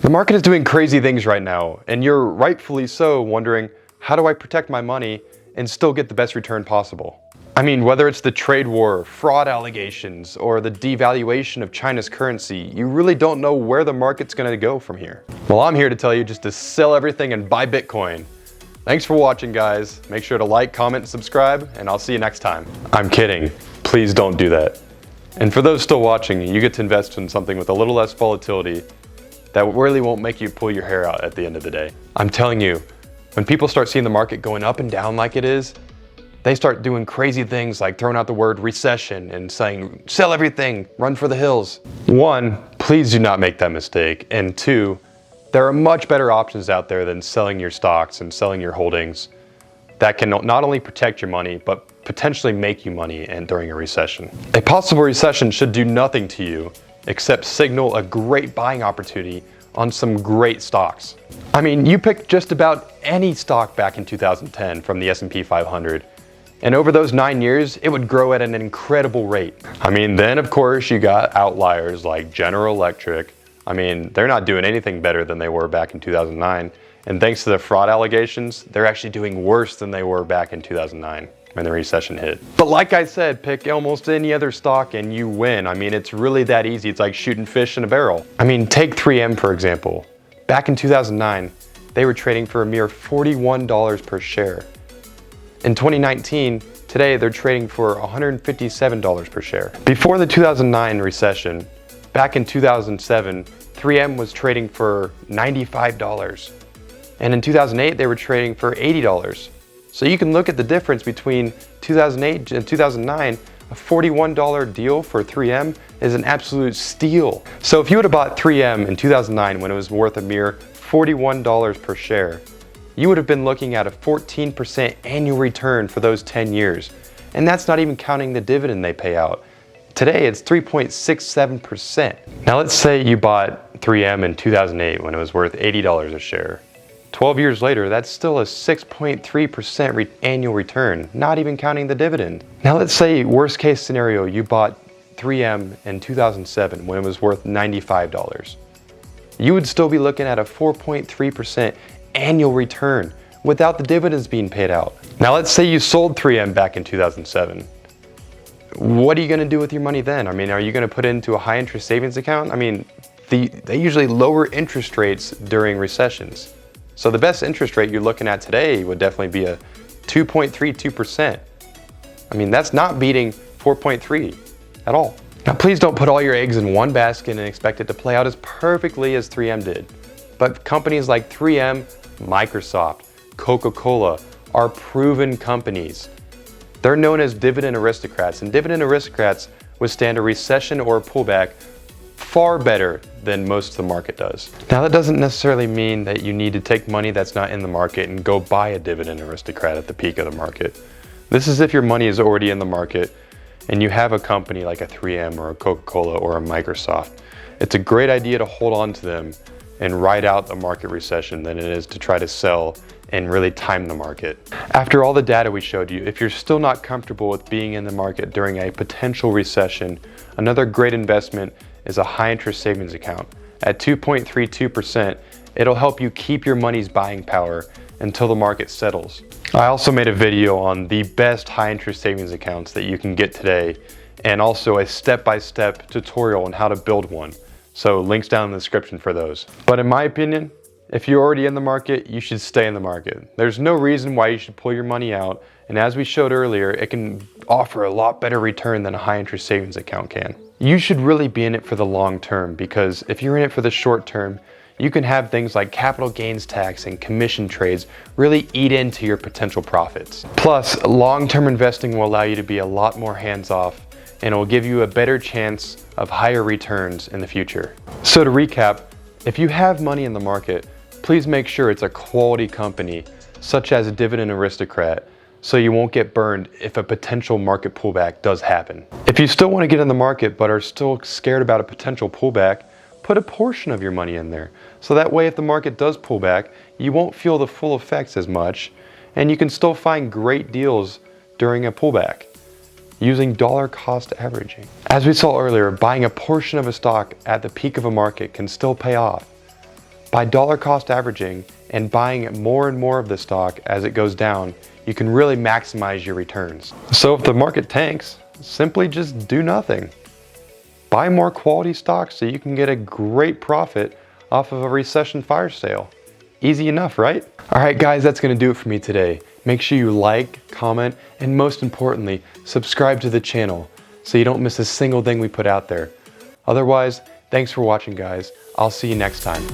The market is doing crazy things right now, and you're rightfully so wondering, how do I protect my money and still get the best return possible? I mean, whether it's the trade war, fraud allegations, or the devaluation of China's currency, you really don't know where the market's gonna go from here. Well, I'm here to tell you just to sell everything and buy Bitcoin. Thanks for watching, guys. Make sure to like, comment, and subscribe, and I'll see you next time. I'm kidding. Please don't do that. And for those still watching, you get to invest in something with a little less volatility that really won't make you pull your hair out at the end of the day. I'm telling you, when people start seeing the market going up and down like it is, they start doing crazy things like throwing out the word recession and saying, sell everything, run for the hills. One, please do not make that mistake. And two, there are much better options out there than selling your stocks and selling your holdings that can not only protect your money, but potentially make you money during a recession. A possible recession should do nothing to you except signal a great buying opportunity on some great stocks. I mean, you pick just about any stock back in 2010 from the S&P 500, and over those 9 years, it would grow at an incredible rate. I mean, then of course you got outliers like General Electric. I mean, they're not doing anything better than they were back in 2009. And thanks to the fraud allegations, they're actually doing worse than they were back in 2009 when the recession hit. But like I said, pick almost any other stock and you win. I mean, it's really that easy. It's like shooting fish in a barrel. I mean, take 3M for example. Back in 2009, they were trading for a mere $41 per share. In 2019, today they're trading for $157 per share. Before the 2009 recession, back in 2007, 3M was trading for $95. And in 2008, they were trading for $80. So you can look at the difference between 2008 and 2009. A $41 deal for 3M is an absolute steal. So if you would have bought 3M in 2009 when it was worth a mere $41 per share, you would have been looking at a 14% annual return for those 10 years. And that's not even counting the dividend they pay out. Today, it's 3.67%. Now let's say you bought 3M in 2008 when it was worth $80 a share. 12 years later, that's still a 6.3% annual return, not even counting the dividend. Now let's say, worst case scenario, you bought 3M in 2007 when it was worth $95. You would still be looking at a 4.3% annual return without the dividends being paid out. Now let's say you sold 3M back in 2007. What are you going to do with your money then? I mean, are you going to put it into a high interest savings account? I mean, they usually lower interest rates during recessions. So the best interest rate you're looking at today would definitely be a 2.32%. I mean, that's not beating 4.3 at all. Now, please don't put all your eggs in one basket and expect it to play out as perfectly as 3M did. But companies like 3M, Microsoft, Coca-Cola are proven companies. They're known as dividend aristocrats, and dividend aristocrats withstand a recession or a pullback far better than most of the market does. Now, that doesn't necessarily mean that you need to take money that's not in the market and go buy a dividend aristocrat at the peak of the market. This is if your money is already in the market and you have a company like a 3M or a Coca-Cola or a Microsoft. It's a great idea to hold on to them and ride out the market recession than it is to try to sell and really time the market. After all the data we showed you, if you're still not comfortable with being in the market during a potential recession, another great investment is a high interest savings account. At 2.32%, it'll help you keep your money's buying power until the market settles. I also made a video on the best high interest savings accounts that you can get today, and also a step-by-step tutorial on how to build one. So links down in the description for those. But in my opinion, if you're already in the market, you should stay in the market. There's no reason why you should pull your money out. And as we showed earlier, it can offer a lot better return than a high interest savings account can. You should really be in it for the long term, because if you're in it for the short term, you can have things like capital gains tax and commission trades really eat into your potential profits. Plus, long-term investing will allow you to be a lot more hands-off, and it will give you a better chance of higher returns in the future. So to recap, if you have money in the market, please make sure it's a quality company, such as a dividend aristocrat, so you won't get burned if a potential market pullback does happen. If you still want to get in the market but are still scared about a potential pullback, put a portion of your money in there. So that way, if the market does pull back, you won't feel the full effects as much, and you can still find great deals during a pullback using dollar cost averaging. As we saw earlier, buying a portion of a stock at the peak of a market can still pay off. By dollar cost averaging and buying more and more of the stock as it goes down, you can really maximize your returns. So if the market tanks, simply just do nothing. Buy more quality stocks so you can get a great profit off of a recession fire sale. Easy enough, right? All right, guys, that's gonna do it for me today. Make sure you like, comment, and most importantly, subscribe to the channel so you don't miss a single thing we put out there. Otherwise, thanks for watching, guys. I'll see you next time.